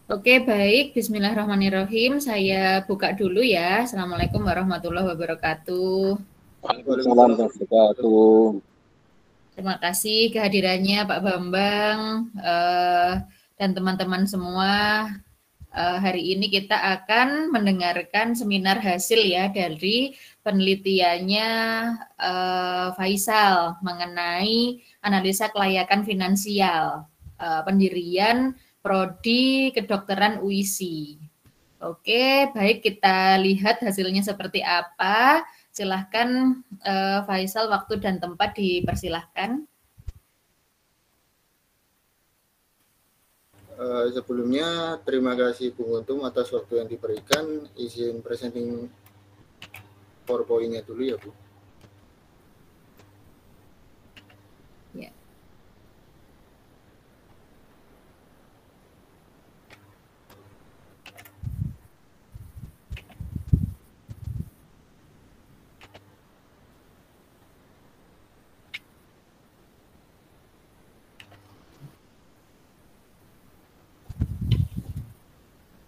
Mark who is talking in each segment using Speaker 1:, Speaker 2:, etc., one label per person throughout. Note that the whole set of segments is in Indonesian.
Speaker 1: Oke, baik. Bismillahirrahmanirrahim. Saya buka dulu ya. Assalamualaikum warahmatullahi wabarakatuh.
Speaker 2: Waalaikumsalam
Speaker 3: Waalaikumsalam.
Speaker 2: warahmatullahi wabarakatuh.
Speaker 1: Terima kasih kehadirannya Pak Bambang dan teman-teman semua. Hari ini kita akan mendengarkan seminar hasil ya dari penelitiannya Faisal mengenai analisa kelayakan finansial pendirian Prodi Kedokteran UISI. Oke, baik, kita lihat hasilnya seperti apa. Silahkan Faisal, waktu dan tempat dipersilahkan.
Speaker 3: Sebelumnya terima kasih Bung Untung atas waktu yang diberikan. Izin presenting PowerPoint-nya dulu ya Bu.
Speaker 1: Ya.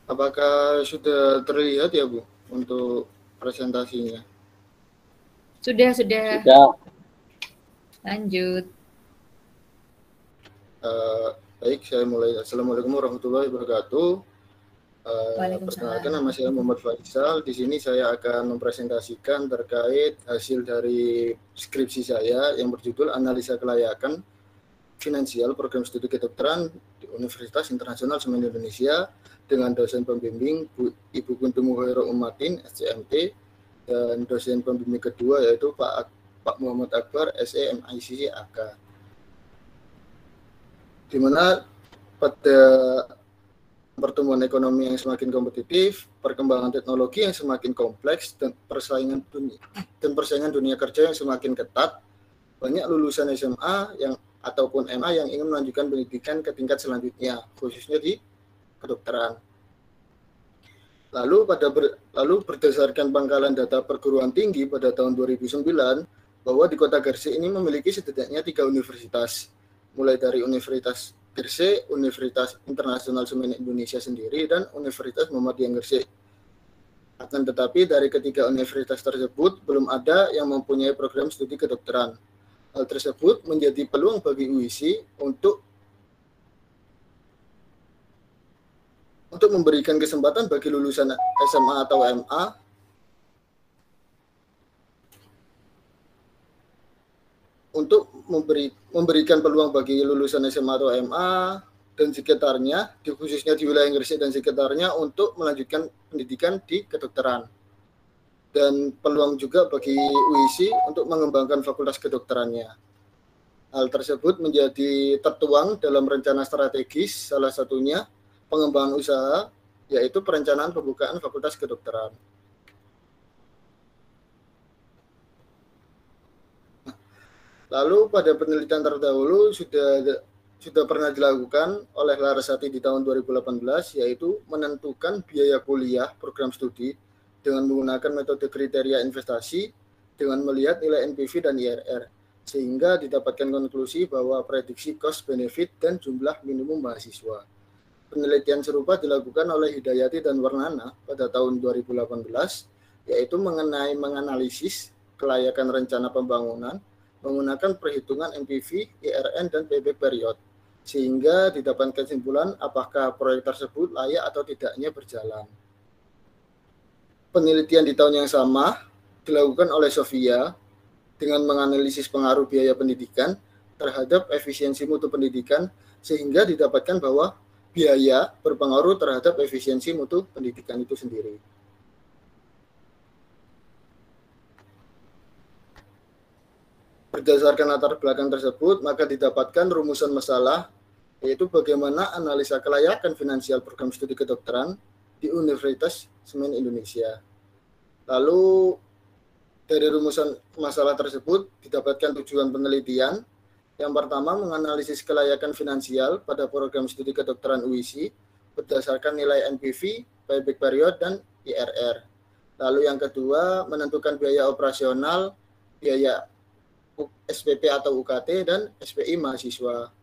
Speaker 3: Apakah sudah terlihat ya Bu untuk presentasinya?
Speaker 1: Sudah.
Speaker 2: Sudah.
Speaker 1: Lanjut.
Speaker 3: Baik, saya mulai. Assalamualaikum warahmatullahi wabarakatuh. Perkenalkan, nama saya Muhammad Faisal. Di sini saya akan mempresentasikan terkait hasil dari skripsi saya yang berjudul Analisa Kelayakan Finansial Program Studi Kedokteran di Universitas Internasional Semen Indonesia dengan dosen pembimbing Ibu Kuntum Muhairo Umatin, SCMT, dan dosen pembimbing kedua yaitu Pak Muhammad Akbar, SE MICC AK. Di mana pada pertumbuhan ekonomi yang semakin kompetitif, perkembangan teknologi yang semakin kompleks, dan persaingan dunia kerja yang semakin ketat, banyak lulusan SMA ataupun MA yang ingin melanjutkan pendidikan ke tingkat selanjutnya, khususnya di kedokteran. Lalu berdasarkan pangkalan data perguruan tinggi pada tahun 2009, bahwa di Kota Gresik ini memiliki setidaknya 3 universitas, mulai dari Universitas Gresik, Universitas Internasional Semen Indonesia sendiri, dan Universitas Muhammadiyah Gresik. Akan tetapi dari ketiga universitas tersebut belum ada yang mempunyai program studi kedokteran. Hal tersebut menjadi peluang bagi UISI untuk memberikan kesempatan bagi lulusan SMA atau MA untuk memberikan peluang bagi lulusan SMA atau MA dan sekitarnya, khususnya di wilayah Gresik dan sekitarnya, untuk melanjutkan pendidikan di kedokteran. Dan peluang juga bagi UISI untuk mengembangkan fakultas kedokterannya. Hal tersebut menjadi tertuang dalam rencana strategis, salah satunya pengembangan usaha, yaitu perencanaan pembukaan fakultas kedokteran. Lalu pada penelitian terdahulu sudah pernah dilakukan oleh Larasati di tahun 2018, yaitu menentukan biaya kuliah program studi dengan menggunakan metode kriteria investasi dengan melihat nilai NPV dan IRR, sehingga didapatkan konklusi bahwa prediksi cost benefit dan jumlah minimum mahasiswa. Penelitian serupa dilakukan oleh Hidayati dan Warnana pada tahun 2018, yaitu menganalisis kelayakan rencana pembangunan menggunakan perhitungan NPV, IRN, dan payback period, sehingga didapatkan kesimpulan apakah proyek tersebut layak atau tidaknya berjalan. Penelitian di tahun yang sama dilakukan oleh Sofia dengan menganalisis pengaruh biaya pendidikan terhadap efisiensi mutu pendidikan, sehingga didapatkan bahwa biaya berpengaruh terhadap efisiensi mutu pendidikan itu sendiri. Berdasarkan latar belakang tersebut, maka didapatkan rumusan masalah, yaitu bagaimana analisa kelayakan finansial program studi kedokteran di Universitas Semen Indonesia. Lalu dari rumusan masalah tersebut didapatkan tujuan penelitian. Yang pertama, menganalisis kelayakan finansial pada program studi kedokteran UISI berdasarkan nilai NPV, payback period, dan IRR. Lalu yang kedua, menentukan biaya operasional, biaya SPP atau UKT, dan SPI mahasiswa.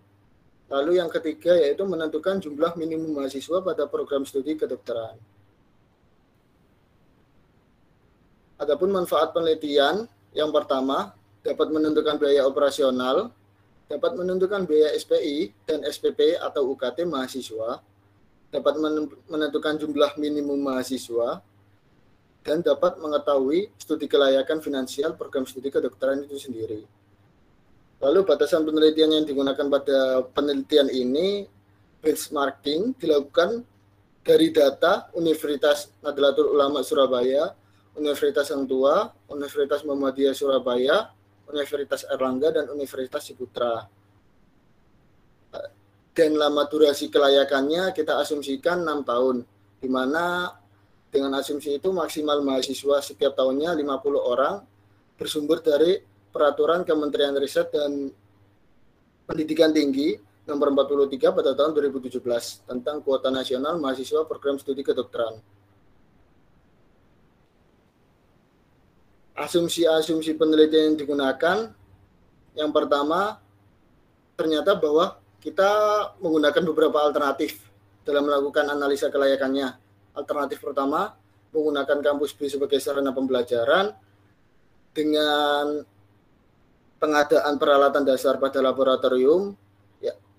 Speaker 3: Lalu yang ketiga yaitu menentukan jumlah minimum mahasiswa pada program studi kedokteran. Adapun manfaat penelitian, yang pertama dapat menentukan biaya operasional, dapat menentukan biaya SPI dan SPP atau UKT mahasiswa, dapat menentukan jumlah minimum mahasiswa, dan dapat mengetahui studi kelayakan finansial program studi kedokteran itu sendiri. Lalu batasan penelitian yang digunakan pada penelitian ini, benchmarking dilakukan dari data Universitas Nahdlatul Ulama Surabaya, Universitas Hang Tuah, Universitas Muhammadiyah Surabaya, Universitas Airlangga, dan Universitas Ciputra. Dan lama durasi kelayakannya kita asumsikan 6 tahun, di mana dengan asumsi itu maksimal mahasiswa setiap tahunnya 50 orang, bersumber dari Peraturan Kementerian Riset dan Pendidikan Tinggi nomor 43 pada tahun 2017 tentang kuota nasional mahasiswa program studi kedokteran. Asumsi-asumsi penelitian yang digunakan, yang pertama, ternyata bahwa kita menggunakan beberapa alternatif dalam melakukan analisa kelayakannya. Alternatif pertama, menggunakan kampus B sebagai sarana pembelajaran dengan pengadaan peralatan dasar pada laboratorium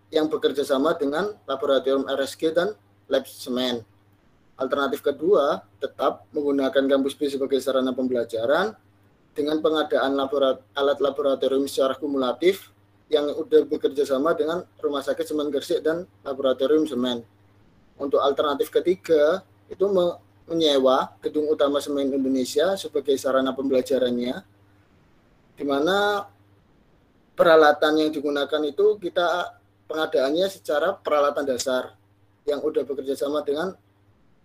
Speaker 3: yang bekerja sama dengan laboratorium RSG dan lab semen. Alternatif kedua, tetap menggunakan kampus B sebagai sarana pembelajaran dengan pengadaan alat laboratorium secara kumulatif yang sudah bekerja sama dengan Rumah Sakit Semen Gresik dan Laboratorium Semen. Untuk alternatif ketiga, itu menyewa Gedung Utama Semen Indonesia sebagai sarana pembelajarannya, di mana peralatan yang digunakan itu kita pengadaannya secara peralatan dasar yang sudah bekerja sama dengan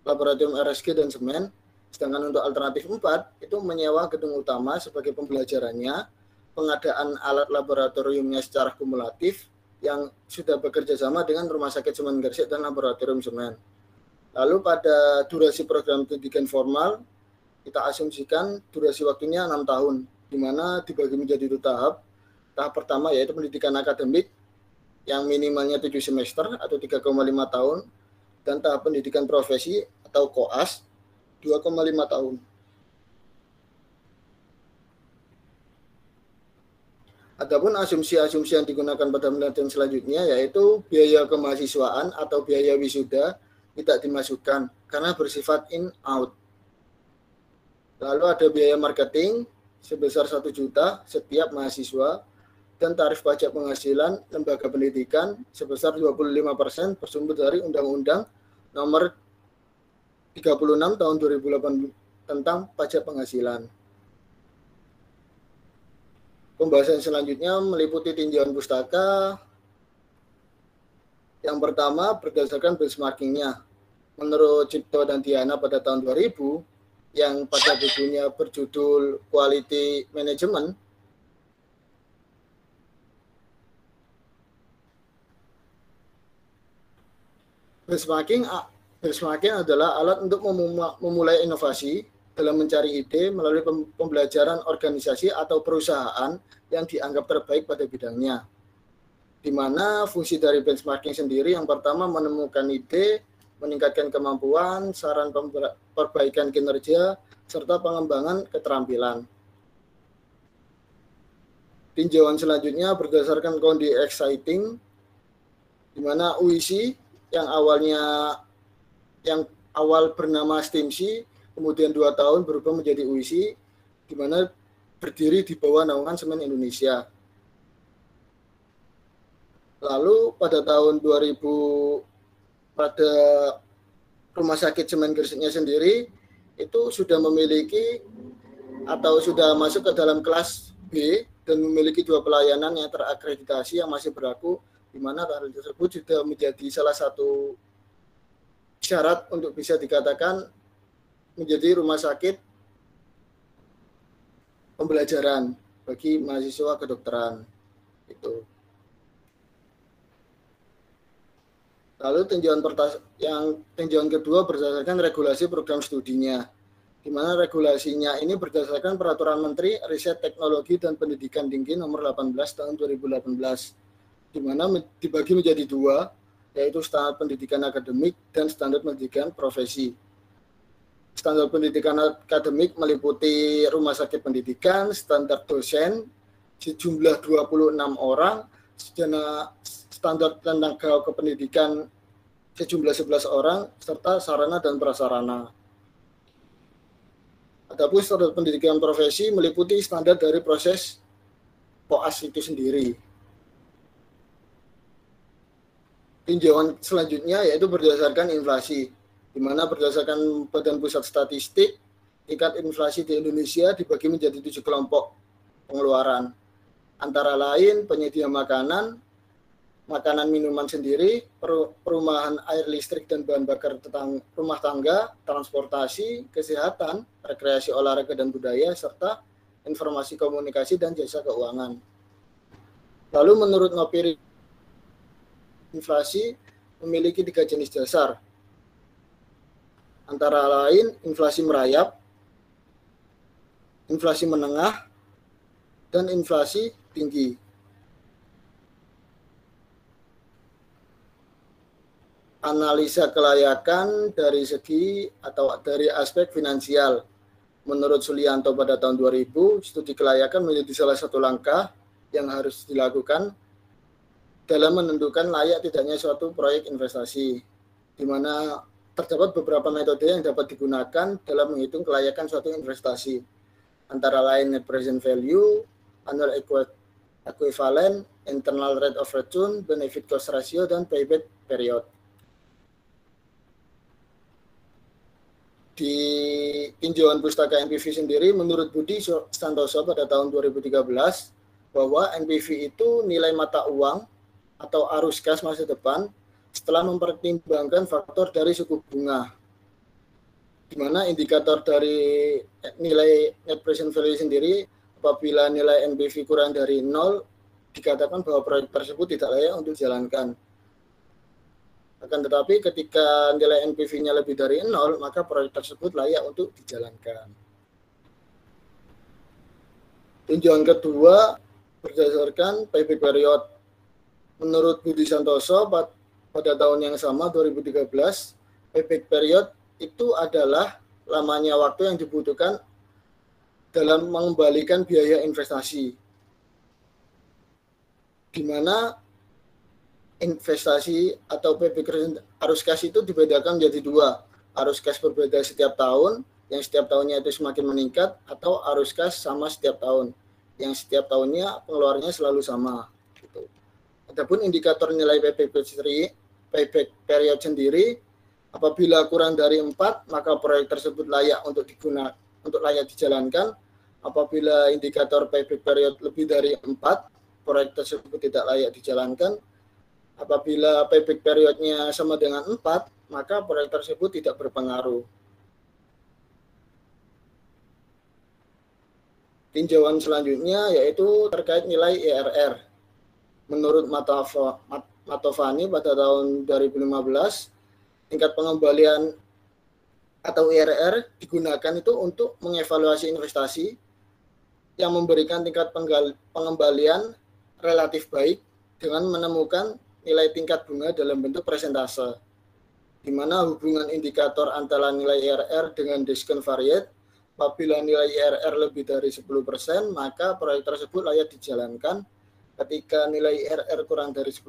Speaker 3: Laboratorium RSG dan Semen. Sedangkan untuk alternatif 4 itu menyewa gedung utama sebagai pembelajarannya, pengadaan alat laboratoriumnya secara kumulatif yang sudah bekerja sama dengan Rumah Sakit Semen Gresik dan Laboratorium Semen. Lalu pada durasi program pendidikan formal kita asumsikan durasi waktunya 6 tahun, di mana dibagi menjadi 2 tahap. Tahap pertama yaitu pendidikan akademik yang minimalnya 7 semester atau 3,5 tahun, dan tahap pendidikan profesi atau koas 2,5 tahun. Adapun asumsi-asumsi yang digunakan pada penelitian selanjutnya yaitu biaya kemahasiswaan atau biaya wisuda tidak dimasukkan karena bersifat in out. Lalu ada biaya marketing sebesar 1 juta setiap mahasiswa, dan tarif pajak penghasilan lembaga pendidikan sebesar 25% bersumber dari Undang-Undang Nomor 36 Tahun 2008 tentang pajak penghasilan. Pembahasan selanjutnya meliputi tinjauan pustaka. Yang pertama berdasarkan benchmarkingnya. Menurut Cipto dan Diana pada tahun 2000, yang pada bukunya berjudul Quality Management, benchmarking adalah alat untuk memulai inovasi dalam mencari ide melalui pembelajaran organisasi atau perusahaan yang dianggap terbaik pada bidangnya. Di mana fungsi dari benchmarking sendiri yang pertama menemukan ide, meningkatkan kemampuan, saran perbaikan kinerja, serta pengembangan keterampilan. Tinjauan selanjutnya berdasarkan kondisi exciting, di mana UIC yang awal bernama STIMSI, kemudian 2 tahun berubah menjadi UIC, di mana berdiri di bawah naungan Semen Indonesia. Lalu pada tahun 2000 pada Rumah Sakit Semen Gresiknya sendiri itu sudah memiliki atau sudah masuk ke dalam kelas B dan memiliki 2 pelayanan yang terakreditasi yang masih berlaku, di mana hal tersebut sudah menjadi salah satu syarat untuk bisa dikatakan menjadi rumah sakit pembelajaran bagi mahasiswa kedokteran. Itu. Lalu tinjauan kedua berdasarkan regulasi program studinya, di mana regulasinya ini berdasarkan Peraturan Menteri Riset Teknologi dan Pendidikan Tinggi nomor 18 tahun 2018. di mana dibagi menjadi dua, yaitu standar pendidikan akademik dan standar pendidikan profesi. Standar pendidikan akademik meliputi rumah sakit pendidikan, standar dosen, sejumlah 26 orang, standar tenaga kependidikan sejumlah 11 orang, serta sarana dan prasarana. Adapun standar pendidikan profesi meliputi standar dari proses POAS itu sendiri. Tinjauan selanjutnya yaitu berdasarkan inflasi, di mana berdasarkan Badan Pusat Statistik, tingkat inflasi di Indonesia dibagi menjadi 7 kelompok pengeluaran, antara lain penyedia makanan minuman sendiri, perumahan, air listrik dan bahan bakar rumah tangga, transportasi, kesehatan, rekreasi olahraga dan budaya, serta informasi komunikasi dan jasa keuangan. Lalu menurut Ngopiri, inflasi memiliki 3 jenis dasar, antara lain inflasi merayap, inflasi menengah, dan inflasi tinggi. Analisa kelayakan dari segi atau dari aspek finansial. Menurut Sulianto pada tahun 2000, studi kelayakan menjadi salah satu langkah yang harus dilakukan dalam menentukan layak tidaknya suatu proyek investasi, di mana terdapat beberapa metode yang dapat digunakan dalam menghitung kelayakan suatu investasi, antara lain net present value, annual equivalent, internal rate of return, benefit cost ratio, dan payback period. Di tinjauan pustaka NPV sendiri, menurut Budi Santoso pada tahun 2013, bahwa NPV itu nilai mata uang atau arus kas masa depan setelah mempertimbangkan faktor dari suku bunga, di mana indikator dari nilai net present value sendiri, apabila nilai NPV kurang dari 0, dikatakan bahwa proyek tersebut tidak layak untuk dijalankan. Akan tetapi ketika nilai NPV-nya lebih dari 0, maka proyek tersebut layak untuk dijalankan. Tinjauan kedua berdasarkan payback period. Menurut Budi Santoso pada tahun yang sama 2013, payback period itu adalah lamanya waktu yang dibutuhkan dalam mengembalikan biaya investasi, di mana investasi atau payback arus kas itu dibedakan menjadi dua. Arus kas berbeda setiap tahun, yang setiap tahunnya itu semakin meningkat, atau arus kas sama setiap tahun, yang setiap tahunnya pengeluarannya selalu sama. Gitu. Adapun indikator nilai payback period sendiri, apabila kurang dari 4, maka proyek tersebut layak untuk layak dijalankan. Apabila indikator payback period lebih dari 4, proyek tersebut tidak layak dijalankan. Apabila payback periodnya sama dengan 4, maka proyek tersebut tidak berpengaruh. Tinjauan selanjutnya yaitu terkait nilai IRR. Menurut Matovani pada tahun 2015, tingkat pengembalian atau IRR digunakan itu untuk mengevaluasi investasi yang memberikan tingkat pengembalian relatif baik dengan menemukan nilai tingkat bunga dalam bentuk persentase, di mana hubungan indikator antara nilai IRR dengan diskon variat. Apabila nilai IRR lebih dari 10%, maka proyek tersebut layak dijalankan. Ketika nilai IRR kurang dari 10%,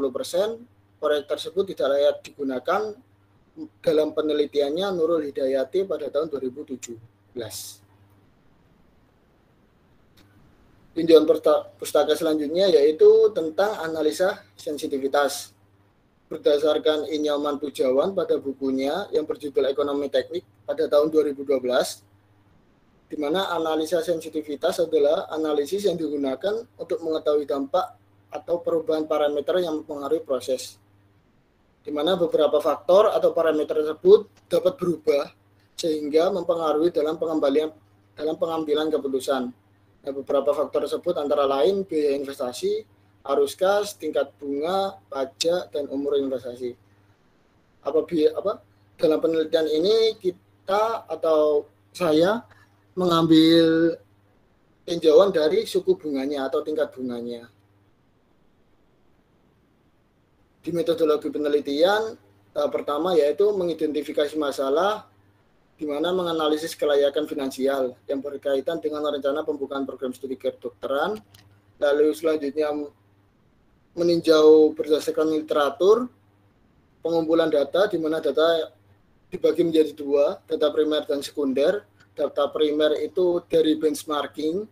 Speaker 3: proyek tersebut tidak layak digunakan. Dalam penelitiannya Nurul Hidayati pada tahun 2017. Tinjauan pustaka selanjutnya yaitu tentang analisa sensitivitas. Berdasarkan Inyoman Pujawan pada bukunya yang berjudul Ekonomi Teknik pada tahun 2012, di mana analisa sensitivitas adalah analisis yang digunakan untuk mengetahui dampak atau perubahan parameter yang mempengaruhi proses, di mana beberapa faktor atau parameter tersebut dapat berubah sehingga mempengaruhi dalam pengambilan keputusan. Nah, beberapa faktor tersebut antara lain biaya investasi, arus kas, tingkat bunga, pajak, dan umur investasi. Dalam penelitian ini kita atau saya mengambil tinjauan dari suku bunganya atau tingkat bunganya. Di metodologi penelitian, tahap pertama yaitu mengidentifikasi masalah di mana menganalisis kelayakan finansial yang berkaitan dengan rencana pembukaan program studi kedokteran. Lalu selanjutnya meninjau berdasarkan literatur, pengumpulan data di mana data dibagi menjadi dua, data primer dan sekunder. Data primer itu dari benchmarking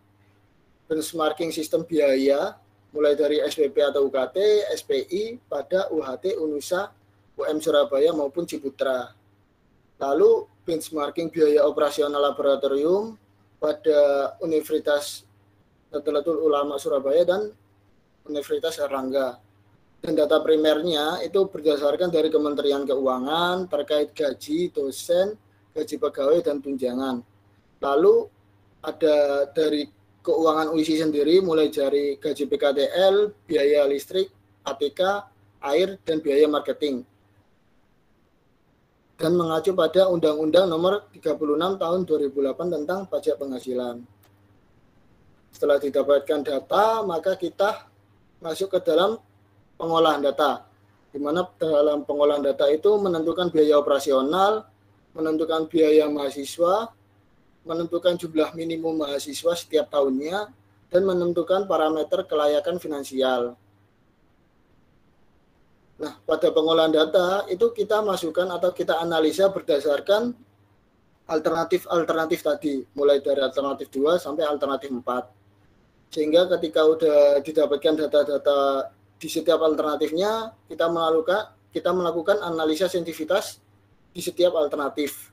Speaker 3: sistem biaya, mulai dari SPP atau UKT, SPI, pada UHT, UNUSA, UM Surabaya maupun Ciputra. Lalu benchmarking biaya operasional laboratorium pada Universitas Nahdlatul Ulama Surabaya dan Universitas Erlangga. Dan data primernya itu berdasarkan dari Kementerian Keuangan terkait gaji dosen, gaji pegawai, dan tunjangan. Lalu ada dari keuangan UISI sendiri, mulai dari gaji PKTL, biaya listrik, ATK, air, dan biaya marketing. Dan mengacu pada Undang-Undang Nomor 36 Tahun 2008 tentang pajak penghasilan. Setelah didapatkan data, maka kita masuk ke dalam pengolahan data, di mana dalam pengolahan data itu menentukan biaya operasional, menentukan biaya mahasiswa, menentukan jumlah minimum mahasiswa setiap tahunnya, dan menentukan parameter kelayakan finansial. Nah, pada pengolahan data itu kita masukkan atau kita analisa berdasarkan alternatif tadi, mulai dari alternatif 2 sampai alternatif 4. Sehingga ketika sudah didapatkan data-data di setiap alternatifnya, kita melakukan analisa sensitivitas di setiap alternatif.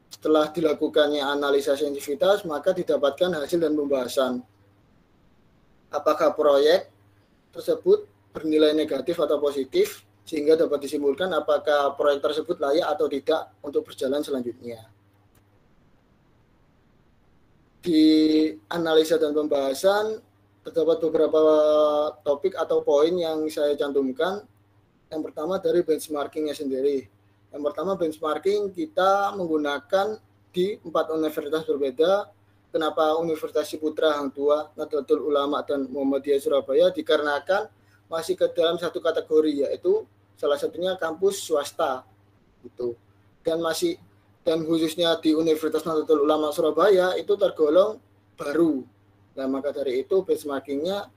Speaker 3: Setelah dilakukannya analisa sensitivitas, maka didapatkan hasil dan pembahasan. Apakah proyek tersebut bernilai negatif atau positif, sehingga dapat disimpulkan apakah proyek tersebut layak atau tidak untuk berjalan selanjutnya. Di analisa dan pembahasan, terdapat beberapa topik atau poin yang saya cantumkan. Yang pertama dari benchmarkingnya sendiri. Yang pertama benchmarking kita menggunakan di 4 universitas berbeda. Kenapa Universitas Ciputra, Hang Tuah, Nahdlatul Ulama, dan Muhammadiyah Surabaya? Dikarenakan masih ke dalam satu kategori, yaitu salah satunya kampus swasta. Gitu. Dan khususnya di Universitas Nahdlatul Ulama Surabaya itu tergolong baru. Nah, maka dari itu benchmarkingnya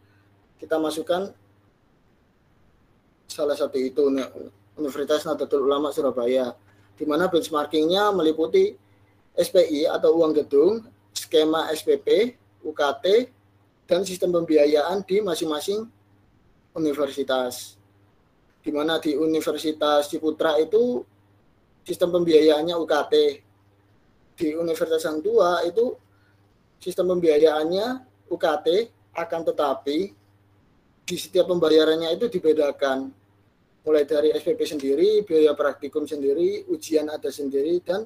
Speaker 3: kita masukkan salah satu itu Universitas Nahdlatul Ulama Surabaya, di mana benchmarkingnya meliputi SPI atau uang gedung, skema SPP, UKT, dan sistem pembiayaan di masing-masing universitas. Di mana di Universitas Ciputra itu sistem pembiayaannya UKT. Di Universitas Hang Tuah itu sistem pembiayaannya UKT, akan tetapi di setiap pembayarannya itu dibedakan. Mulai dari SPP sendiri, biaya praktikum sendiri, ujian ada sendiri, dan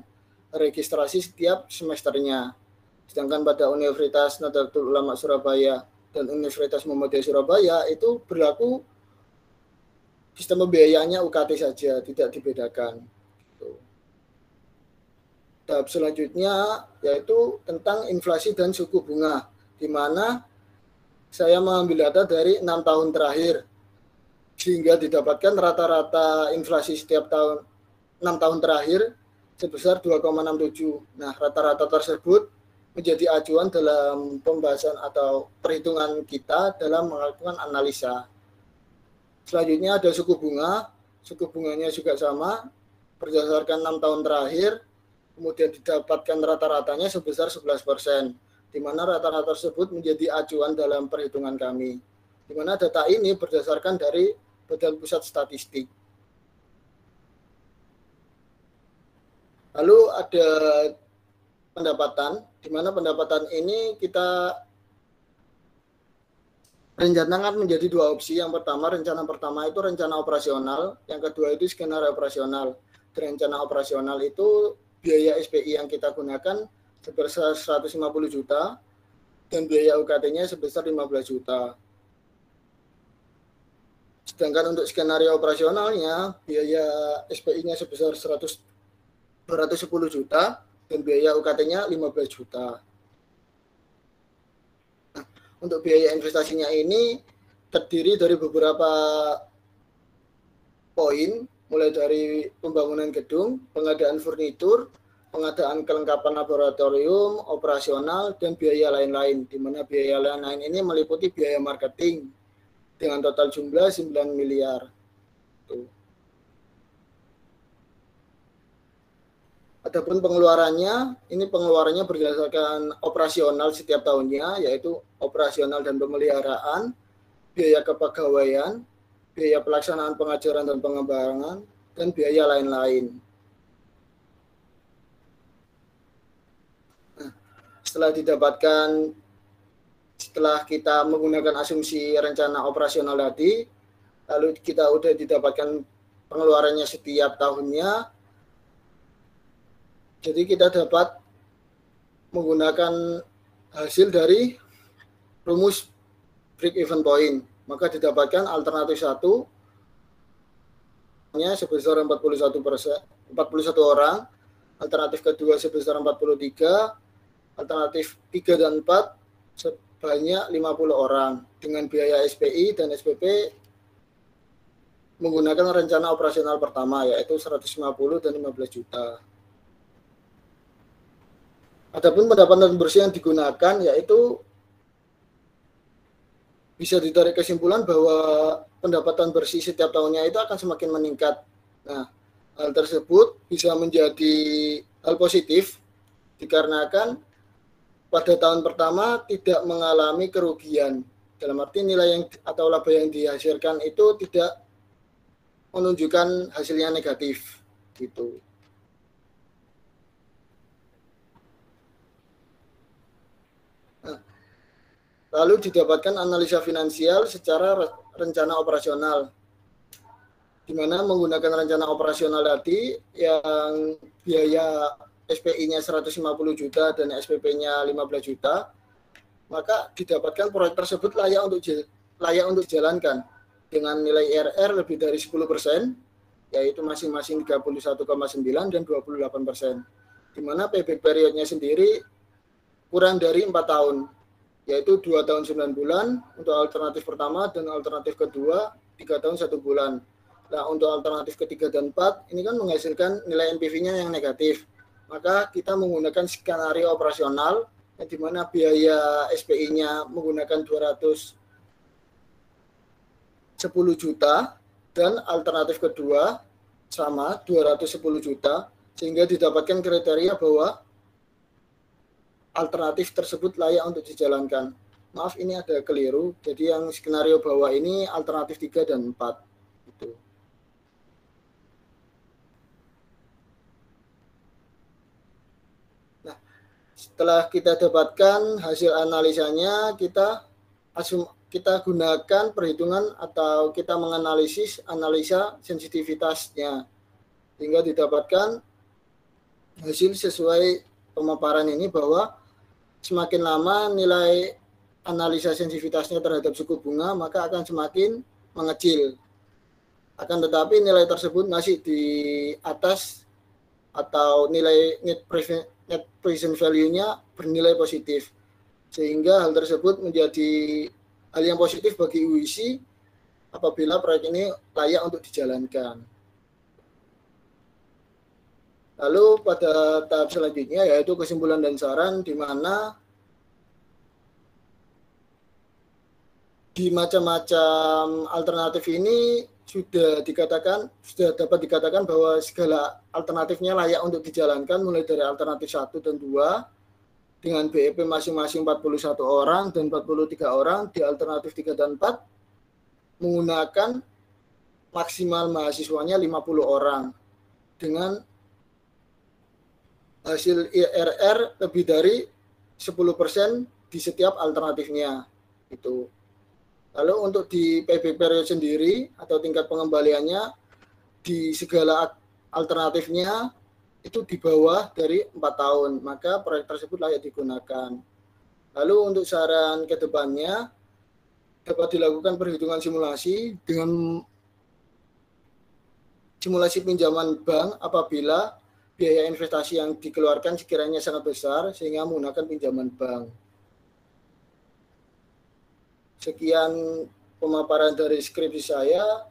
Speaker 3: registrasi setiap semesternya. Sedangkan pada Universitas Nahdlatul Ulama Surabaya dan Universitas Muhammadiyah Surabaya itu berlaku sistem pembiayaannya UKT saja, tidak dibedakan. Tahap selanjutnya yaitu tentang inflasi dan suku bunga, di mana saya mengambil data dari 6 tahun terakhir, sehingga didapatkan rata-rata inflasi setiap tahun 6 tahun terakhir sebesar 2,67. Nah, rata-rata tersebut menjadi acuan dalam pembahasan atau perhitungan kita dalam melakukan analisa. Selanjutnya ada suku bunga. Suku bunganya juga sama, berdasarkan 6 tahun terakhir, kemudian didapatkan rata-ratanya sebesar 11%, di mana rata-rata tersebut menjadi acuan dalam perhitungan kami. Di mana data ini berdasarkan dari Badan Pusat Statistik. Lalu ada pendapatan, di mana pendapatan ini kita rencanakan menjadi 2 opsi. Yang pertama, rencana pertama itu rencana operasional, yang kedua itu skenario operasional. Rencana operasional itu biaya SPI yang kita gunakan sebesar 150 juta dan biaya UKT-nya sebesar 15 juta. Sedangkan untuk skenario operasionalnya, biaya SPI-nya sebesar 210 juta dan biaya UKT-nya 15 juta. Nah, untuk biaya investasinya ini terdiri dari beberapa poin, mulai dari pembangunan gedung, pengadaan furnitur, pengadaan kelengkapan laboratorium, operasional, dan biaya lain-lain, di mana biaya lain-lain ini meliputi biaya marketing dengan total jumlah 9 miliar. Adapun pengeluarannya, ini pengeluarannya berdasarkan operasional setiap tahunnya, yaitu operasional dan pemeliharaan, biaya kepegawaian, biaya pelaksanaan pengajaran dan pengembangan, dan biaya lain-lain. Nah, setelah kita menggunakan asumsi rencana operasional tadi, lalu kita udah didapatkan pengeluarannya setiap tahunnya, jadi kita dapat menggunakan hasil dari rumus break even point. Maka didapatkan alternatif 1 sebesar 41 orang, alternatif kedua sebesar 43, alternatif 3 dan 4 sebanyak 50 orang dengan biaya SPI dan SPP menggunakan rencana operasional pertama yaitu 150 dan 15 juta. Adapun pendapatan bersih yang digunakan yaitu bisa ditarik kesimpulan bahwa pendapatan bersih setiap tahunnya itu akan semakin meningkat. Nah, hal tersebut bisa menjadi hal positif dikarenakan pada tahun pertama tidak mengalami kerugian. Dalam arti nilai yang atau laba yang dihasilkan itu tidak menunjukkan hasilnya negatif gitu. Lalu didapatkan analisa finansial secara rencana operasional, di mana menggunakan rencana operasional tadi yang biaya SPI-nya 150 juta dan SPP-nya 15 juta, maka didapatkan proyek tersebut layak untuk dijalankan dengan nilai IRR lebih dari 10%, yaitu masing-masing 31,9 dan 28%, di mana payback periodnya sendiri kurang dari 4 tahun. Yaitu 2 tahun 9 bulan untuk alternatif pertama dan alternatif kedua 3 tahun 1 bulan. Nah, untuk alternatif ketiga dan 4 ini kan menghasilkan nilai NPV-nya yang negatif. Maka kita menggunakan skenario operasional di mana biaya SPI-nya menggunakan 210 juta dan alternatif kedua sama 210 juta sehingga didapatkan kriteria bahwa alternatif tersebut layak untuk dijalankan. Maaf, ini ada keliru. Jadi yang skenario bawah ini alternatif 3 dan 4. Gitu. Nah, setelah kita dapatkan hasil analisanya, kita gunakan perhitungan atau kita menganalisis analisa sensitivitasnya. Sehingga didapatkan hasil sesuai pemaparan ini bahwa semakin lama nilai analisa sensitivitasnya terhadap suku bunga maka akan semakin mengecil. Akan tetapi nilai tersebut masih di atas atau nilai net present value-nya bernilai positif. Sehingga hal tersebut menjadi hal yang positif bagi UIC apabila proyek ini layak untuk dijalankan. Lalu pada tahap selanjutnya yaitu kesimpulan dan saran di mana di macam-macam alternatif ini sudah dapat dikatakan bahwa segala alternatifnya layak untuk dijalankan mulai dari alternatif 1 dan 2 dengan BEP masing-masing 41 orang dan 43 orang di alternatif 3 dan 4 menggunakan maksimal mahasiswanya 50 orang dengan hasil IRR lebih dari 10% di setiap alternatifnya. Itu. Lalu untuk di payback period sendiri atau tingkat pengembaliannya di segala alternatifnya itu di bawah dari 4 tahun, maka proyek tersebut layak digunakan. Lalu untuk saran ke depannya dapat dilakukan perhitungan simulasi dengan simulasi pinjaman bank apabila biaya investasi yang dikeluarkan sekiranya sangat besar sehingga menggunakan pinjaman bank. Sekian pemaparan dari skripsi saya